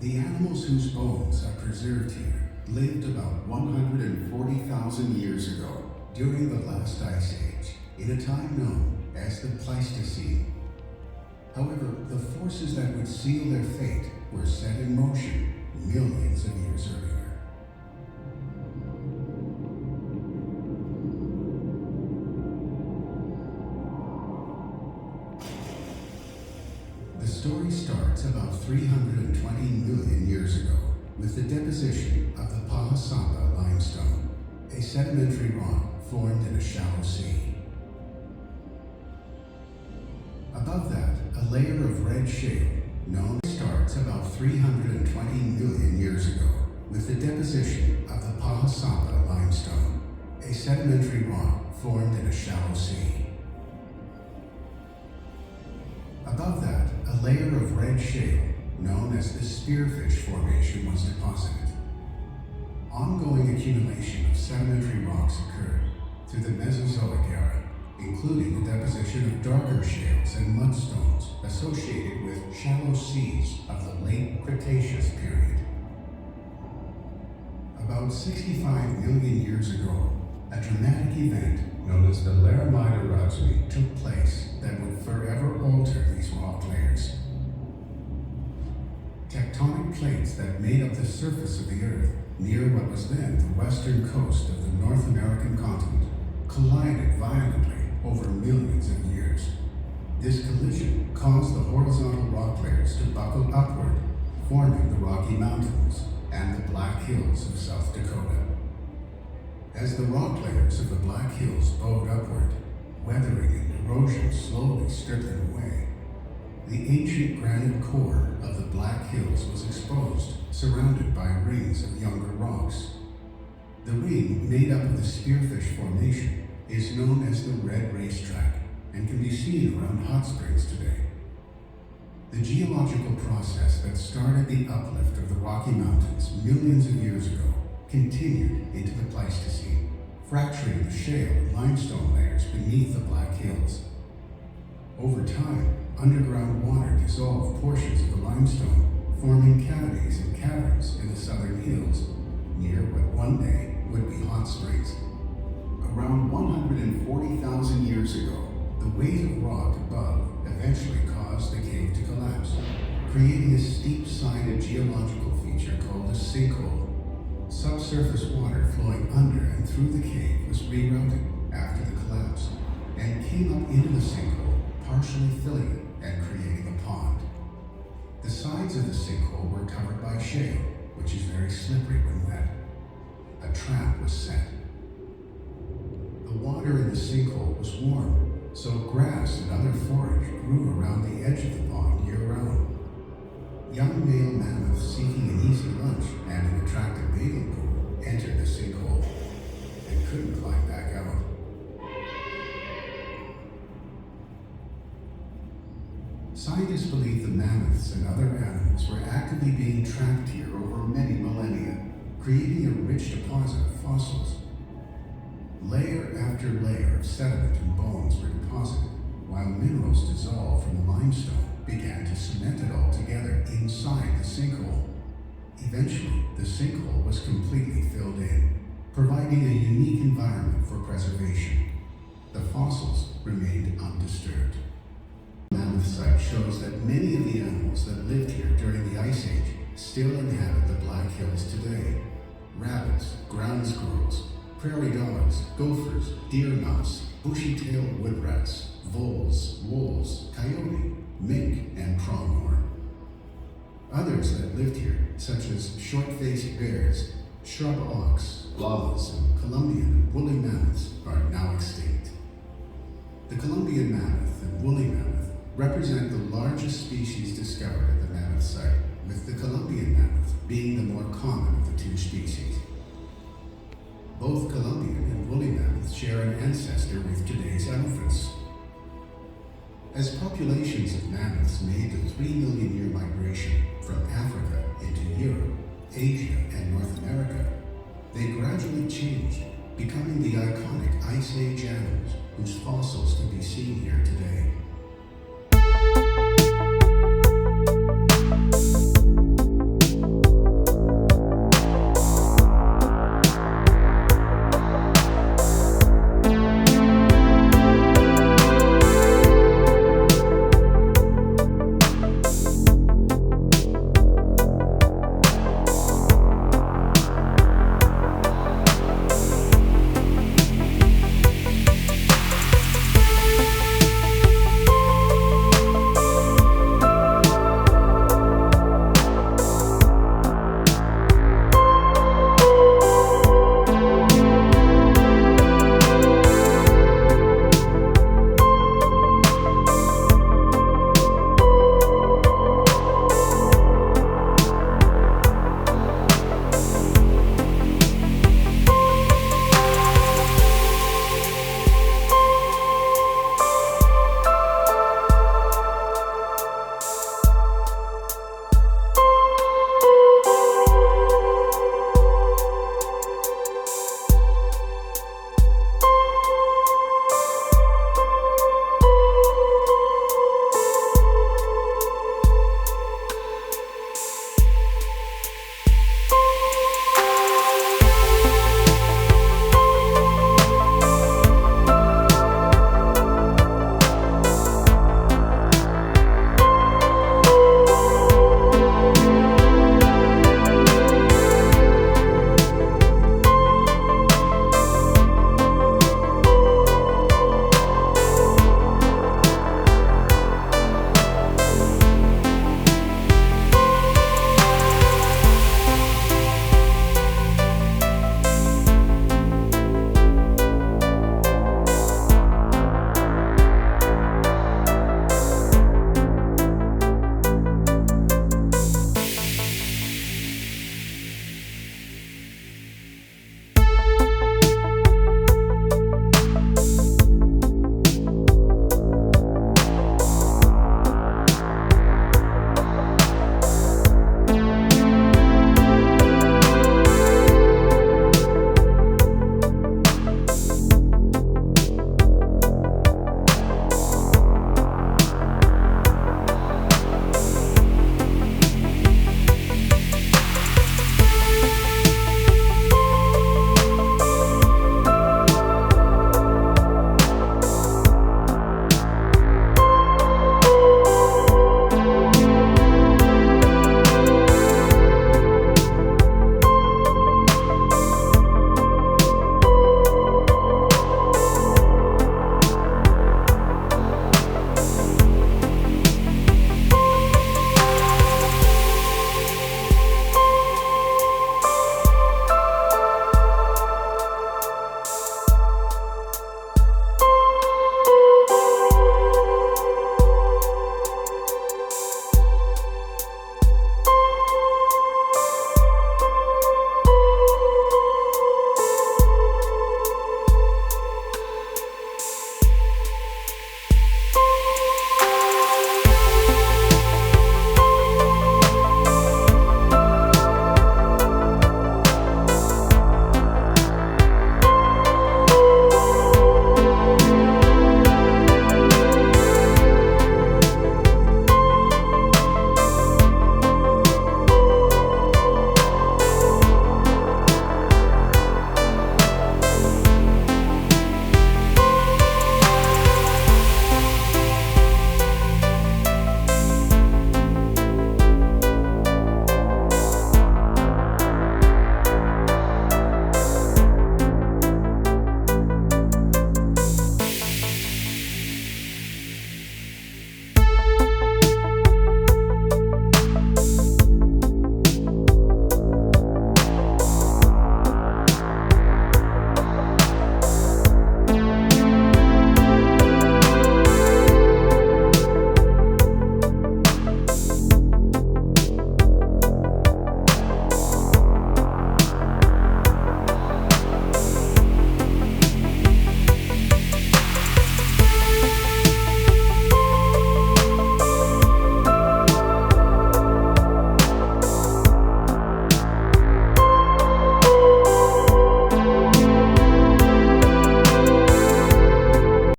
The animals whose bones are preserved here lived about 140,000 years ago during the last ice age, in a time known as the Pleistocene. However, the forces that would seal their fate were set in motion millions of years earlier. The story starts about 320 million years ago with the deposition of the Pleistocene limestone, a sedimentary rock formed in a shallow sea. Above that, a layer of red shale known starts about 320 million years ago with the deposition of the Pleistocene limestone, a sedimentary rock formed in a shallow sea. Above that, a layer of red shale known as the Spearfish Formation was deposited. Ongoing accumulation of sedimentary rocks occurred through the Mesozoic era, including the deposition of darker shales and mudstones associated with shallow seas of the late Cretaceous period. About 65 million years ago, a dramatic event known as the Laramide eruption took place that would forever alter these rock layers. Tectonic plates that made up the surface of the Earth near what was then the western coast of the North American continent collided violently over millions of years. This collision caused the horizontal rock layers to buckle upward, forming the Rocky Mountains and the Black Hills of South Dakota. As the rock layers of the Black Hills bowed upward, weathering and erosion slowly stripped them away, the ancient granite core of the Black Hills was exposed, surrounded by rings of younger rocks. The ring, made up of the Spearfish Formation, is known as the Red Racetrack and can be seen around hot springs today. The geological process that started the uplift of the Rocky Mountains millions of years ago continued into the Pleistocene, fracturing the shale and limestone layers beneath the Black Hills. Over time, underground water dissolved portions of the limestone, forming cavities and caverns in the southern hills, near what one day would be hot springs. Around 140,000 years ago, the weight of rock above eventually caused the cave to collapse, creating a steep-sided geological feature called a sinkhole. Subsurface water flowing under and through the cave was rerouted after the collapse and came up into the sinkhole, partially filling it and creating a pond. The sides of the sinkhole were covered by shale, which is very slippery when wet. A trap was set. The water in the sinkhole was warm, so grass and other forage grew around the edge of the pond year-round. Young male mammoths seeking an easy lunch and an attractive bathing pool entered the sinkhole and couldn't climb back out. Scientists believe the mammoths and other animals were actively being trapped here over many millennia, creating a rich deposit of fossils. Layer after layer of sediment and bones were deposited, while minerals dissolved from the limestone began to cement it all together inside the sinkhole. Eventually, the sinkhole was completely filled in, providing a unique environment for preservation. The fossils remained undisturbed. The Mammoth Site shows that many of the animals that lived here during the Ice Age still inhabit the Black Hills today. Rabbits, ground squirrels, prairie dogs, gophers, deer mouse, bushy-tailed wood rats, voles, wolves, coyote, mink, and pronghorn. Others that lived here, such as short-faced bears, shrub ox, llamas, and Columbian and woolly mammoths, are now extinct. The Columbian mammoth and woolly mammoth represent the largest species discovered at the Mammoth Site, with the Columbian mammoth being the more common of the two species. Both Columbian and woolly mammoths share an ancestor with today's elephants. As populations of mammoths made the 3 million year migration from Africa into Europe, Asia, and North America, they gradually changed, becoming the iconic Ice Age animals whose fossils can be seen here today.